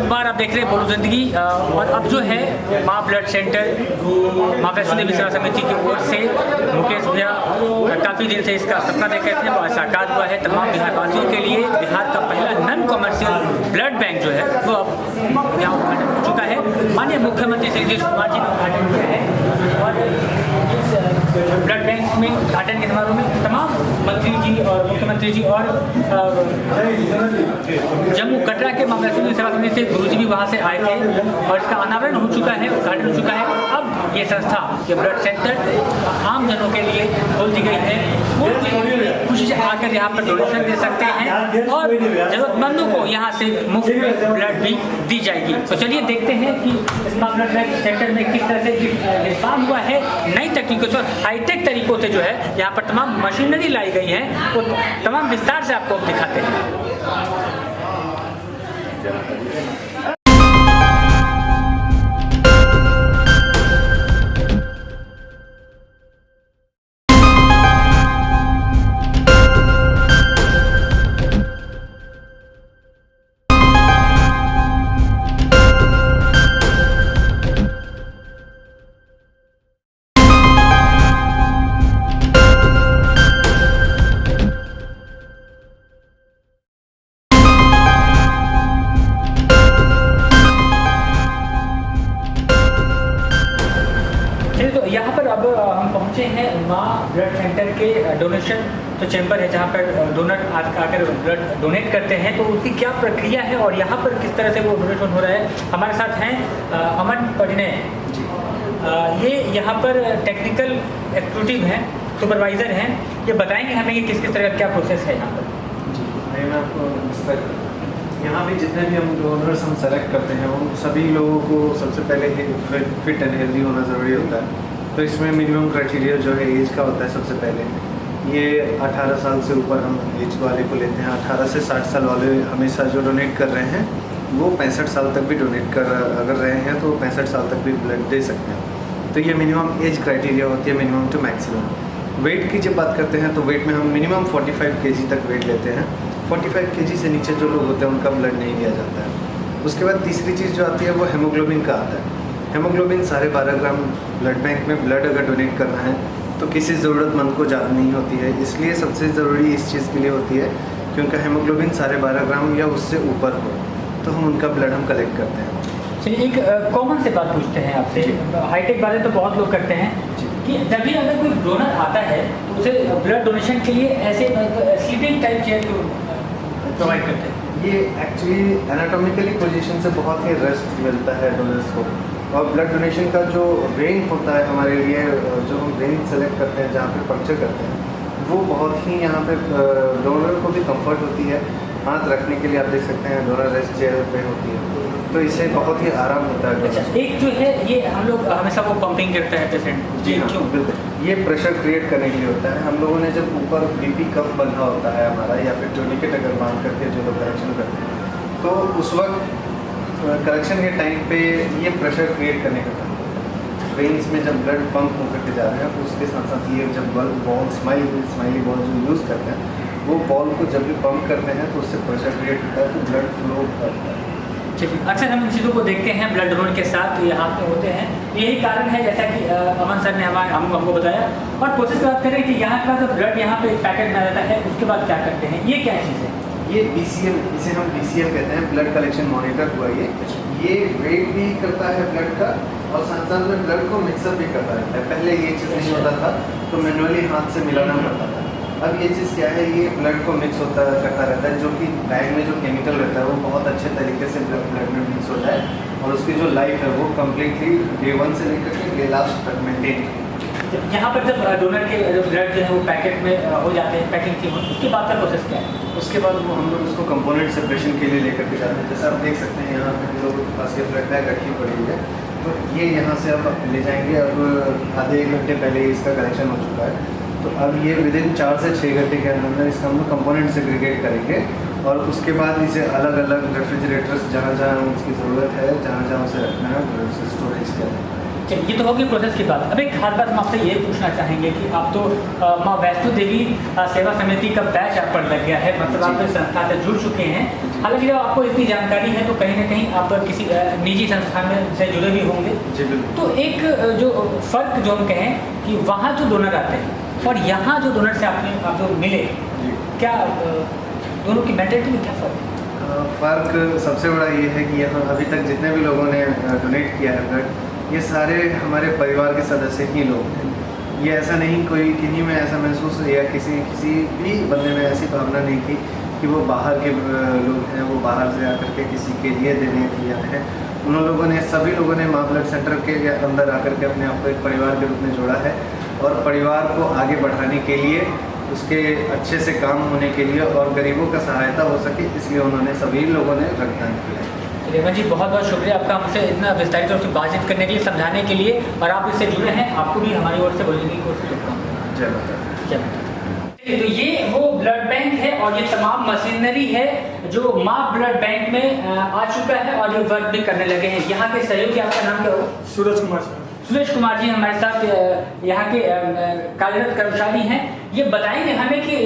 बार आप देख रहे हैं बोलो जिंदगी और अब जो है माँ ब्लड सेंटर माँ वैष्णो देवी सेवा समिति की ओर से मुकेश भैया काफ़ी दिन से इसका सपना देख रहे थे, वो साकार हुआ है। तमाम बिहार वासियों के लिए बिहार का पहला नॉन कमर्शियल ब्लड बैंक जो है वो अब यहाँ उद्घाटन हो चुका है। माननीय मुख्यमंत्री श्री नीतीश कुमार जी ने उद्घाटन किया है और इस ब्लड बैंक में उद्घाटन के समारोह में तमाम मंत्री जी और मुख्यमंत्री जी और जम्मू कटरा के माँ वैष्णो देवी सेवा समिति से गुरु जी भी वहाँ से आए थे और इसका अनावरण हो चुका है, उद्घाटन हो चुका है। अब ये संस्था ये ब्लड सेंटर आम जनों के लिए खोल दी गई है। वो खुशी से आकर यहाँ पर डोनेशन दे सकते हैं और जरूरतमंदों को यहाँ से मुफ्त में ब्लड भी दी जाएगी। तो चलिए देखते हैं कि इस ब्लड सेंटर में किस तरह से निर्माण हुआ है। नई तकनीकों से हाईटेक तरीकों से जो है यहाँ पर तमाम मशीनरी लाई गई है, वो तमाम विस्तार से आपको दिखाते हैं। तो यहाँ पर अब हम पहुँचे हैं माँ ब्लड सेंटर के डोनेशन जो चैम्बर है जहाँ पर डोनर आकर ब्लड डोनेट करते हैं, तो उसकी क्या प्रक्रिया है और यहाँ पर किस तरह से वो डोनेशन हो रहा है। हमारे साथ हैं अमन परिणय, ये यहाँ पर टेक्निकल एग्जीक्यूटिव हैं, सुपरवाइज़र हैं। ये बताएंगे हमें कि किस किस तरह का क्या प्रोसेस है यहाँ पर। जी मैं आपको यहाँ भी जितने भी हम डोनर्स हम सेलेक्ट करते हैं उन सभी लोगों को सबसे पहले फिट एंड हेल्दी होना ज़रूरी होता है। तो इसमें मिनिमम क्राइटेरिया जो है एज का होता है। सबसे पहले ये 18 साल से ऊपर हम एज वाले को लेते हैं। 18 से 60 साल वाले हमेशा जो डोनेट कर रहे हैं वो 65 साल तक भी डोनेट कर अगर रहे हैं तो 65 साल तक भी ब्लड दे सकते हैं। तो ये मिनिमम एज क्राइटेरिया होती है, मिनिमम टू मैक्सिमम। वेट की जब बात करते हैं तो वेट में हम मिनिमम 45 kg तक वेट लेते हैं। 45 kg से नीचे जो लोग होते हैं उनका ब्लड नहीं दिया जाता है। उसके बाद तीसरी चीज़ जो आती है वो हेमोग्लोबिन का आता है। हेमोग्लोबिन 12.5 ग्राम ब्लड बैंक में ब्लड अगर डोनेट करना है तो किसी ज़रूरतमंद को ज़्यादा नहीं होती है, इसलिए सबसे ज़रूरी इस चीज़ के लिए होती है कि उनका हेमोग्लोबिन 12.5 ग्राम या उससे ऊपर हो तो हम उनका ब्लड हम कलेक्ट करते हैं। चलिए एक कॉमन से बात पूछते हैं आपसे, हाईटेक वाले तो बहुत लोग करते हैं कि जब भी अगर कोई डोनर आता है तो उसे ब्लड डोनेशन के लिए ऐसे स्लीपिंग टाइप चेयर प्रोवाइड करते हैं। ये एक्चुअली एनाटॉमिकली पोजीशन से बहुत ही रेस्ट मिलता है डोनर्स को। और ब्लड डोनेशन का जो वेन होता है हमारे लिए, जो हम वेन सेलेक्ट करते हैं जहाँ पे पंक्चर करते हैं, वो बहुत ही यहाँ पे डोनर को भी कंफर्ट होती है। हाथ रखने के लिए आप देख सकते हैं डोनर रेस्ट चेयर पे होती है, तो इससे बहुत ही आराम होता है। अच्छा, एक जो है ये हम लोग हमेशा वो पंपिंग करता है पेशेंट। जी हाँ, क्यों? बिल्कुल, ये प्रेशर क्रिएट करने के लिए होता है। हम लोगों ने जब ऊपर बीपी कफ बंधा होता है हमारा, या फिर टूर्निकेट अगर बांध करके जो लोग करेक्शन करते हैं, तो उस वक्त करेक्शन के टाइम पे ये प्रेशर क्रिएट करने का काम है। वेन्स में जब ब्लड पंप होकर के जा रहे हैं तो उसके साथ साथ ये जब बॉल स्माइली बॉल जो यूज़ करते हैं, वो बॉल को जब भी पंप करते हैं तो उससे प्रेशर क्रिएट होता है, तो ब्लड फ्लो करता है। ठीक, अक्सर हम इन चीज़ों को देखते हैं ब्लड डोनेट के साथ ये हाथ में होते हैं। यही कारण है जैसा कि अमन सर ने हमको बताया। और प्रोसेस की बात करें कि यहाँ का जो ब्लड यहाँ पे पैकेट में आ जाता है, उसके बाद क्या करते हैं, ये क्या चीज़ है? ये BCM, इसे हम BCM कहते हैं, ब्लड कलेक्शन मॉनिटर हुआ। ये वेट भी करता है ब्लड का और साथ साथ में ब्लड को मिक्सअप भी करता रहता है। पहले ये चीज़ नहीं होता था तो मैनुअली हाथ से मिलाना पड़ता था। अब ये चीज़ क्या है, ये ब्लड को मिक्स करता रहता है, जो कि बैग में जो केमिकल रहता है वो बहुत अच्छे तरीके से ब्लड में मिक्स हो जाए और उसकी जो लाइफ है वो कम्प्लीटली Day 1 से लेकर के Day लास्ट तक मेंटेन। यहाँ पर जब डोनर के जो ब्लड जो है वो पैकेट में हो जाते हैं, पैकिंग की, उसके बाद का प्रोसेस क्या है? उसके बाद वो हम लोग उसको कंपोनेंट सेपरेशन के लिए लेकर के जाते हैं। जैसे आप देख सकते हैं यहाँ पे हम लोगों के पास ये ब्लड बैग रखी पड़ी हुई है, तो ये यहाँ से अब ले जाएंगे। अब आधे 1 घंटे पहले इसका कलेक्शन हो चुका है, तो अब ये विदिन 4 से 6 घंटे के अंदर इसका हम लोग कंपोनेंट सेग्रीगेट करेंगे और उसके बाद इसे अलग अलग रेफ्रिजरेटर्स जहाँ जहाँ उसकी ज़रूरत है, जहाँ जहाँ उसे रखना है, उसे स्टोरेज किया जाएगा। चलिए, ये तो होगी प्रोसेस की बात। अब एक खास बात हम आपसे ये पूछना चाहेंगे कि आप तो माँ वैष्णो देवी सेवा समिति का बैच आप पर लग गया है, मतलब आप इस संस्था से जुड़ चुके हैं। हालांकि जब आपको इतनी जानकारी है तो कहीं ना कहीं आप किसी निजी संस्थान में से जुड़े भी होंगे। तो एक जो फ़र्क जो हम कहें कि वहाँ जो डोनर आते हैं और यहाँ जो डोनर से आप जो मिले, क्या दोनों की मेंटालिटी में क्या फ़र्क है? फ़र्क सबसे बड़ा ये है कि यहाँ अभी तक जितने भी लोगों ने डोनेट किया है ब्लड, ये सारे हमारे परिवार के सदस्य ही लोग हैं। ये ऐसा नहीं कोई किन्हीं में ऐसा महसूस या किसी भी बंदे में ऐसी भावना नहीं थी कि वो बाहर के लोग हैं, वो बाहर से आकर के किसी के लिए देने दिया है। उन लोगों ने, सभी लोगों ने माँ ब्लड सेंटर के अंदर आकर के अपने आप को एक परिवार के रूप में जोड़ा है और परिवार को आगे बढ़ाने के लिए, उसके अच्छे से काम होने के लिए और गरीबों का सहायता हो सके, इसलिए उन्होंने सभी लोगों ने रक्तदान किया। रेवंत जी, बहुत बहुत शुक्रिया आपका हमसे इतना विस्तारित रूप से बातचीत करने के लिए, समझाने के लिए, और आप इससे जुड़े हैं, आपको भी हमारी ओर से बोलने की कोशिश करता हूँ। जय माता। तो ये वो ब्लड बैंक है और ये तमाम मशीनरी है जो माँ ब्लड बैंक में आ चुका है और ये वर्क भी करने लगे हैं। यहाँ के सहयोगी, आपका नाम क्या हो? सूरज कुमार। सुरेश कुमार जी हमारे साथ यहाँ के कार्यरत कर्मचारी हैं। ये बताएंगे हमें कि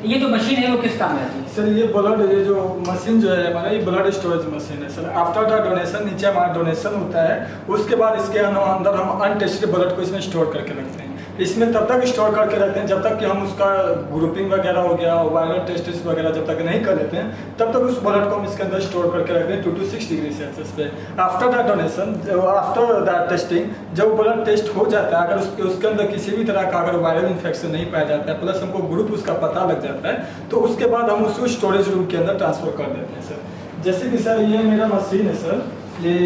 ये जो मशीन है वो किस काम में आती है? सर ये जो मशीन जो है हमारा, ये ब्लड स्टोरेज मशीन है सर। आफ्टर द डोनेशन, नीचे हमारा डोनेशन होता है, उसके बाद इसके अंदर हम अनटेस्टेड ब्लड को इसमें स्टोर करके रखते हैं। इसमें तब तक स्टोर करके रखते हैं जब तक कि हम उसका ग्रुपिंग वगैरह हो गया, वायरल टेस्ट वगैरह जब तक नहीं कर लेते हैं, तब तक उस ब्लड को हम इसके अंदर स्टोर करके रखते हैं 2 to 6 डिग्री सेल्सियस पे। After the donation, after the testing, जब ब्लड टेस्ट हो जाता है, अगर उसके अंदर किसी भी तरह का अगर वायरल इन्फेक्शन नहीं पाया जाता है, प्लस हमको ग्रुप उसका पता लग जाता है, तो उसके बाद हम उसको स्टोरेज रूम के अंदर ट्रांसफर कर देते हैं सर। जैसे कि सर ये मेरा मशीन है सर, ये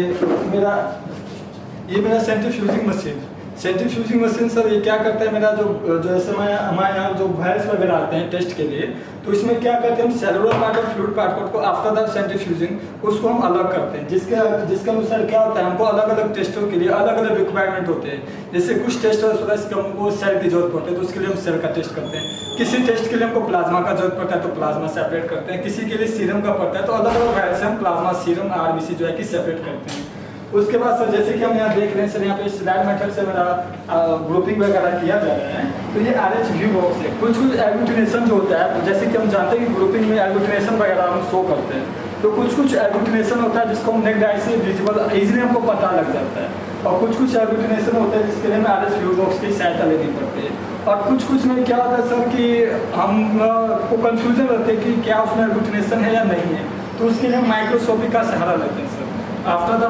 मेरा centrifuging machine. Centrifuging machine sir ये क्या करता है, मेरा जो जैसे हमारे यहाँ जो वायरस वगैरह आते हैं टेस्ट के लिए, तो इसमें क्या करते हैं हम सेलुलर पार्ट और फ्लूइड पार्ट को आफ्टर द सेंट्रीफ्यूजिंग उसको हम अलग करते हैं, जिसके अनुसार क्या होता है, हमको अलग अलग टेस्टों के लिए अलग अलग रिक्वायरमेंट होते हैं। जैसे कुछ टेस्ट होता है इसके हमको सेल की जरूरत पड़ती है, तो उसके लिए हम सेल का टेस्ट करते हैं। किसी टेस्ट के लिए हमको प्लाज्मा का जरूरत पड़ता है तो प्लाज्मा सेपरेट करते हैं, किसी के लिए सीरम का पड़ता है, तो अलग अलग वायरस से हम प्लाज्मा, सीरम, आरबीसी जो है कि सेपरेट करते हैं। उसके बाद सर जैसे कि हम यहाँ देख रहे हैं सर, यहाँ पे स्लाइड मेथड से मेरा ग्रुपिंग वगैरह किया जा रहा है। तो ये RH व्यू बॉक्स है। कुछ एग्लूटिनेशन जो होता है, जैसे कि हम जानते हैं कि ग्रुपिंग में एग्लूटिनेशन वगैरह हम शो करते हैं, तो कुछ एग्लूटिनेशन होता है जिसको हम नेक्ड आई से विजिबल इजीली हमको पता लग जाता है, और कुछ एग्लूटिनेशन होता है जिसके लिए हमें RH व्यू बॉक्स की सहायता लेनी पड़ती है। और कुछ में क्या होता है सर कि हमको कंफ्यूजन रहते हैं कि क्या उसमें एग्लूटिनेशन है या नहीं है, तो उसके लिए हम माइक्रोस्कोपी का सहारा लेते हैं sir. After the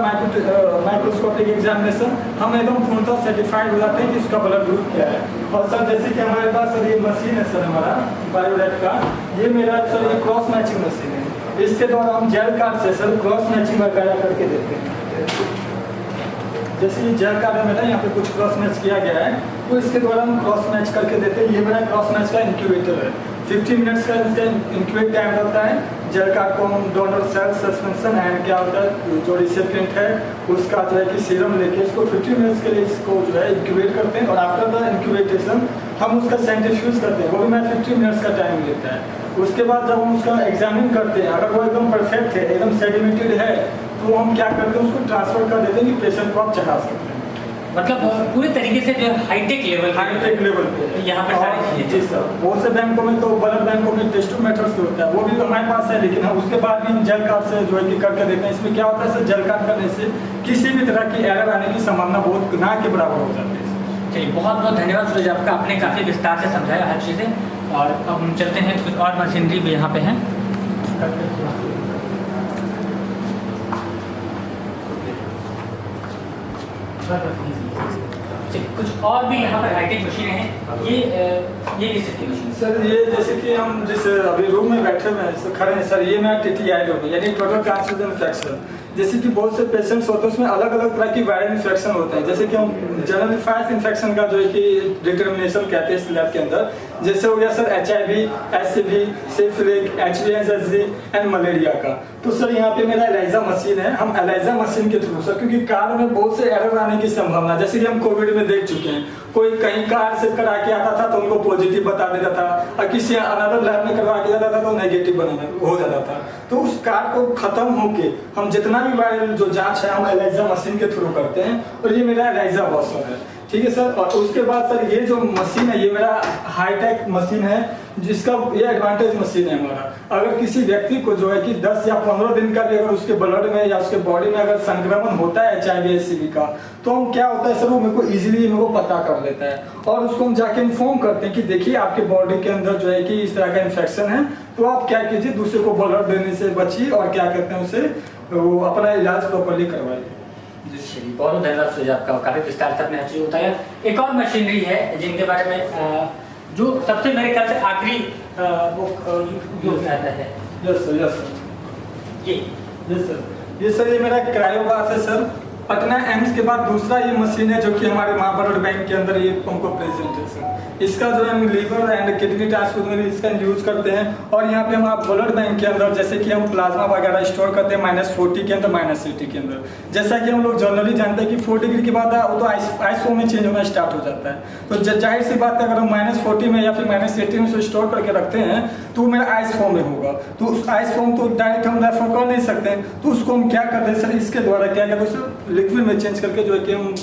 microscopic examination हम एकदम पूर्णतः सर्टिफाइड हो जाते हैं कि उसका ब्लड ग्रुप क्या है। और सर जैसे कि हमारे पास सर ये मशीन है सर हमारा बायोडेट का, ये मेरा सर ये क्रॉस मैचिंग मशीन है। इसके द्वारा हम जेल कार्ड से सर क्रॉस मैचिंग वगैरह करके देते हैं। जैसे ये जेल कार्ड है मेरा, यहाँ पे कुछ क्रॉस मैच किया गया है, तो इसके द्वारा हम क्रॉस मैच करके देते हैं। ये मेरा क्रॉस मैच का इंक्यूबेटर है, 15 मिनट्स का इसका इंक्यूबेट टाइम रहता है। जेल कार्ड को हम डोनर सेल सस्पेंशन एंड क्या होता है, जो रिसिपिएंट है उसका जो है कि सीरम लेके इसको 15 मिनट्स के लिए इसको जो है इंक्यूबेट करते हैं, और आफ्टर द इंक्यूबेटेशन हम उसका सेंट्रीफ्यूज करते हैं, वो भी मैं 15 मिनट्स का टाइम लेता है। उसके बाद जब हम उसका एग्जामिन करते हैं, अगर वो एकदम परफेक्ट है, एकदम सेडिमेंटेड है, तो हम क्या करते हैं उसको ट्रांसफर कर देते हैं कि पेशेंट को आप चढ़ा सकते हैं। मतलब पूरे तरीके से जो हाईटेक लेवल पे यहाँ पर सारी चीजें। जी सर, बहुत से बैंकों में तो ब्लड बैंकों में टेस्ट मेथड्स होता है, वो भी हमारे पास है, लेकिन हम उसके बाद भी जेल कार्ड से जो है कि करके देते हैं। इसमें क्या होता है सर, जेल कार्ड करने से किसी भी तरह की एरर आने की संभावना बहुत ना के बराबर हो जाती है। चलिए, बहुत बहुत धन्यवाद सूरज आपका, आपने काफ़ी विस्तार से समझाया हर चीज़ें। और अब हम चलते हैं, कुछ और मशीनरी भी यहाँ पे हैं। कुछ और भी यहाँ पर हाईटेक मशीनें हैं। ये किस की मशीन सर? ये जैसे कि हम जिस अभी रूम में बैठे हुए हैं खड़े हैं सर, ये मेरा TTI होगी, यानी टोटल ट्रांसफ्यूजन इन्फेक्शन। जैसे कि बहुत से पेशेंट्स होते हैं, उसमें अलग अलग तरह की वायरल इन्फेक्शन होता है। जैसे कि हम जनरली 5 इन्फेक्शन का जो है कि डिटर्मिनेशन कहते हैं इस लैब के अंदर, जैसे हो गया sir HIV, SCV, syphilis, HBsAg and malaria का। तो सर यहाँ पे मेरा एलाइजा मशीन है, हम एलाइजा मशीन के थ्रू सर, क्योंकि कार में बहुत से एरर आने की संभावना, जैसे कि हम कोविड में देख चुके हैं, कोई कहीं कार से करा के आता था तो उनको पॉजिटिव बता देता था, और किसी अनदर लैब में करवा के जाता था तो नेगेटिव हो जाता था। तो उस कार को खत्म होके हम जितना भी वायरल जो जांच है हम एलाइजा मशीन के थ्रू करते हैं, और ये मेरा एलाइजा वॉशर है, ठीक है सर। और उसके बाद सर ये जो मशीन है ये मेरा हाईटेक मशीन है, जिसका ये एडवांटेज मशीन है हमारा। अगर किसी व्यक्ति को जो है कि 10 या 15 दिन का भी अगर उसके ब्लड में या उसके बॉडी में अगर संक्रमण होता है HIV SCV का, तो हम क्या होता है सर, वो मेरे को इजीली मेरे को पता कर लेता है, और उसको हम जाके इन्फॉर्म करते हैं कि देखिए आपके बॉडी के अंदर जो है कि इस तरह का इन्फेक्शन है, तो आप क्या कीजिए, दूसरे को ब्लड देने से बचिए और क्या कहते हैं उसे वो अपना इलाज प्रॉपरली करवाइए। बहुत धन्यवाद सुझाव आपका, काफी विस्तार से आपने हर चीज बताया। एक और मशीनरी है जिनके बारे में जो सबसे मेरे ख्याल से आखिरी वो यूज आता है। यस सर ये सर ये मेरा क्रायोबास है सर, पटना एम्स के बाद दूसरा ये मशीन है जो कि हमारे महाब्लड बैंक के अंदर ये हमको प्रेजेंट है सर। इसका जो है हम लीवर एंड किडनी ट्रांसफ्यूजन में इसका यूज करते हैं, और यहाँ पे हम ब्लड बैंक के अंदर जैसे कि हम प्लाज्मा वगैरह स्टोर करते हैं -40 के अंदर -80 के अंदर। जैसा कि हम लोग जनरली जानते हैं कि 4 डिग्री के बाद वो तो आइस फॉर्म में चेंज होना स्टार्ट हो जाता है, तो जाहिर सी बात है अगर हम -40 में या फिर -80 में स्टोर करके रखते हैं तो मेरा आइस फॉर्म में होगा, तो उस आइस फॉर्म तो डायरेक्ट हम रेफर कर नहीं सकते, तो उसको हम क्या करते हैं सर, इसके द्वारा क्या करते हैं सर, लिक्विड में चेंज करके जो है कि हम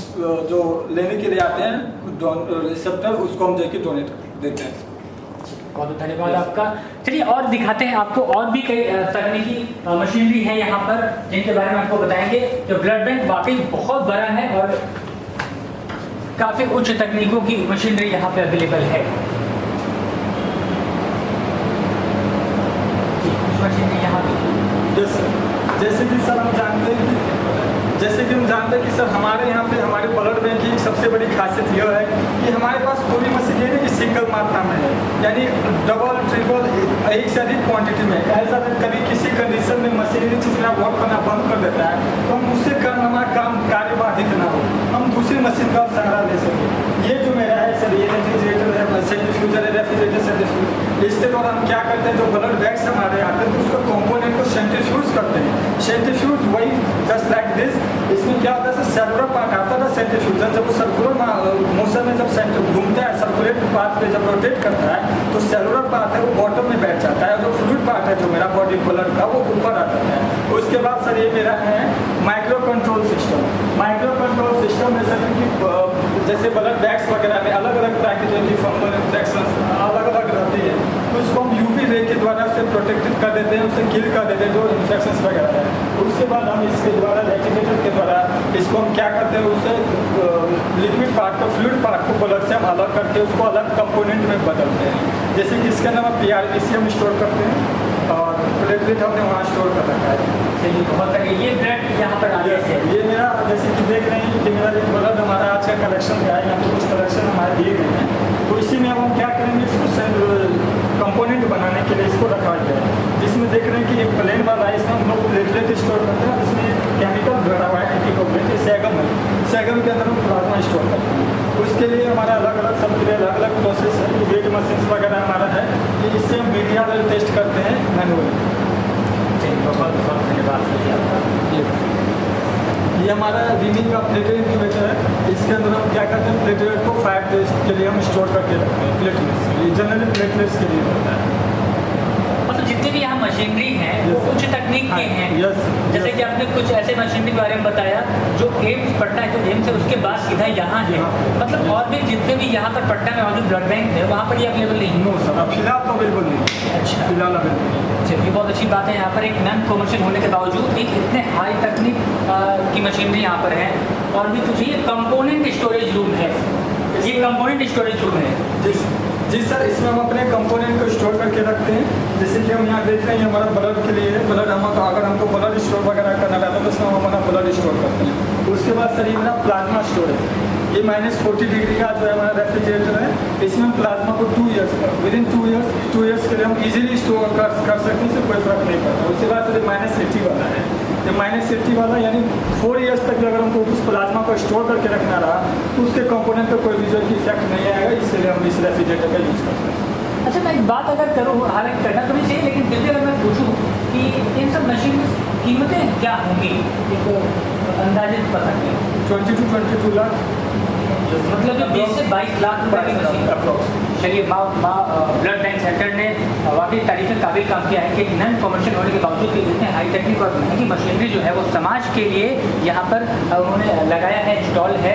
जो लेने के लिए आते हैं रिसेप्टर, उसको हम जाके डोनेट देते हैं। बहुत धन्यवाद आपका। चलिए और दिखाते हैं आपको, और भी कई तकनीकी मशीनरी है यहाँ पर जिनके बारे में आपको बताएंगे। जो ब्लड बैंक वाकई बहुत बड़ा है और काफी उच्च तकनीकों की मशीनरी यहाँ पे अवेलेबल है। मशीनरी यहाँ पे जैसे कि सर हम जानते हैं कि सर हमारे यहाँ पे हमारे ब्लड बैंक की सबसे बड़ी खासियत यह है कि हमारे पास कोई मशीन ये नहीं कि सिंगल मात्रा में है, यानी डबल ट्रिपल एक से अधिक क्वांटिटी में। ऐसा कभी किसी कंडीशन में मशीनरी चीज मेरा वर्क करना बंद कर देता है तो हम उससे हमारा काम कार्य बाधित ना हो, हम दूसरी मशीन का सहारा ले सकें। ये जो मेरा है सर, ये रेफ्रिजरेटर है, सेंट्रीफ्यूजर है, रेफ्रिजरेटर सेंट्रीफ्यूज। इसके बाद हम क्या करते हैं, जो ब्लड बैग्स हमारे आते हैं तो उसको कंपोनेंट को सेंट्रीफ्यूज करते हैं। सेंट्रीफ्यूज वही जस्ट लाइक दिस, इसमें क्या होता है, सेलुलर पार्ट आता है सेंट्रीफ्यूजन, जब वो सर्कुलर मोशन में जब घूमता है, सर्कुलेट पार्ट पे जब रोटेट करता है तो सेलुलर पार्ट है वो बॉटम में बैठ जाता है, और जो फ्लूइड पार्ट है जो मेरा बॉडी ब्लड का वो ऊपर आ जाता है। उसके बाद सर ये मेरा है micro control system. Micro control system में सर कि जैसे ब्लड बैग्स वगैरह में अलग अलग तरह की जो कि फंगल इन्फेक्शन अलग अलग रहती है, तो इसको हम UV रे के द्वारा उसे प्रोटेक्टेड कर देते हैं, उसे किल कर देते हैं जो इन्फेक्शन वगैरह है। उसके बाद हम इसके द्वारा रेटिनेटर के द्वारा इसको हम क्या करते हैं, उससे लिक्विड पार्ट को फ्लूइड पार्ट को ब्लड से हम अलग करके उसको अलग कंपोनेंट में बदलते हैं। जैसे कि इसके अंदर PRBC हम स्टोर करते हैं और प्लेटलेट हमने वहाँ स्टोर कर रखा है। चलिए बहुत बढ़िया। ये ब्लड यहाँ पर आगे से ये मेरा जैसे कि देख रहे हैं कि मेरा एक ब्लड हमारा आज का कलेक्शन का है, यहाँ पे कुछ कलेक्शन हमारे दिए गए हैं, तो इसी में अब हम क्या करेंगे, इसको कंपोनेंट बनाने के लिए इसको रखा गया है, जिसमें देख रहे हैं कि एक प्लेन वाला है, इसमें हम लोग प्लेटलेट स्टोर करते हैं, जिसमें केमिकल भरा हुआ है एंटीकोगुलेंट, सैगम है, सैगम के अंदर हम प्लाज्मा स्टोर करते हैं। उसके लिए हमारा अलग अलग सबके लिए अलग अलग प्रोसेस है, वेट मशीन वगैरह हमारा है, कि इससे हम मीडिया में टेस्ट करते हैं मैनुअली। बहुत बहुत धन्यवाद। ये हमारा रिमिंग का प्लेटलेट इनक्यूबेटर है, इसके अंदर हम क्या करते हैं, प्लेटलेट को 5 डेज के लिए हम स्टोर करके रखते हैं। प्लेटलेट्स ये जनरली प्लेटलेट्स के लिए होता है। मतलब जितने भी यहाँ मशीनरी हैं वो उच्च तकनीक के हैं। जैसे कि आपने कुछ ऐसे मशीनरी के बारे में बताया जो एम्स पटना है, जो एम्स है उसके बाद सीधा यहाँ है, मतलब और भी जितने भी यहाँ पर पटना में मौजूद ब्लड बैंक है वहाँ पर ये अवेलेबल नहीं? नो सर, अब फिलहाल तो बिल्कुल नहीं। अच्छा, फिलहाल अवेलेबल। चलिए बहुत अच्छी बात है। यहाँ पर एक नॉन कमर्शियल होने के बावजूद भी इतने हाई तकनीक की मशीनरी यहाँ पर है। और भी कुछ ये कंपोनेंट स्टोरेज रूम है, ये कंपोनेंट स्टोरेज रूम है। जी सर, इसमें हम अपने कंपोनेंट को स्टोर करके रखते हैं। जैसे कि हम यहाँ देख रहे हैं हमारा ब्लड के लिए है, ब्लड हम अगर हमको ब्लड स्टोर वगैरह करना रहता है तो उसमें हम हमारा ब्लड स्टोर करते हैं। उसके बाद सर ये मेरा प्लाज्मा स्टोरेज, ये -40 डिग्री का जो है हमारा रेफ्रिजरेटर है, इसमें हम प्लाज्मा को 2 ईयर्स का विदिन 2 ईयर्स के लिए हम इजीली स्टोर कर सकते हैं, इससे कोई फर्क नहीं पड़ता। उसके बाद सर -80 वाला है, ये माइनस सेफ्टी वाला, यानी 4 ईयर्स तक अगर हमको उस प्लाज्मा को स्टोर करके रखना रहा तो उसके कंपोनेंट पर कोई भी जो इफेक्ट नहीं आएगा, इसलिए हम इस रेफ्रिजरेटर का यूज़ करते हैं। अच्छा, मैं एक बात अगर करूँ, हालांकि करना तो नहीं चाहिए, लेकिन फिर भी अगर मैं पूछूँ कि इन सब मशीन की कीमतें क्या होंगी, एक अंदाजित पता नहीं, 20 to 22 लाख, मतलब जो 20 से 22 लाख रुपए की मशीन। अप्रॉक्स। चलिए, ब्लड बैंक सेंटर ने वाकई तारीफ काबिल काम किया है कि नॉन कमर्शियल होने के बावजूद भी इतने हाई टेक्निक और महंगी मशीनरी जो है वो समाज के लिए यहाँ पर उन्होंने लगाया है, इंस्टॉल है।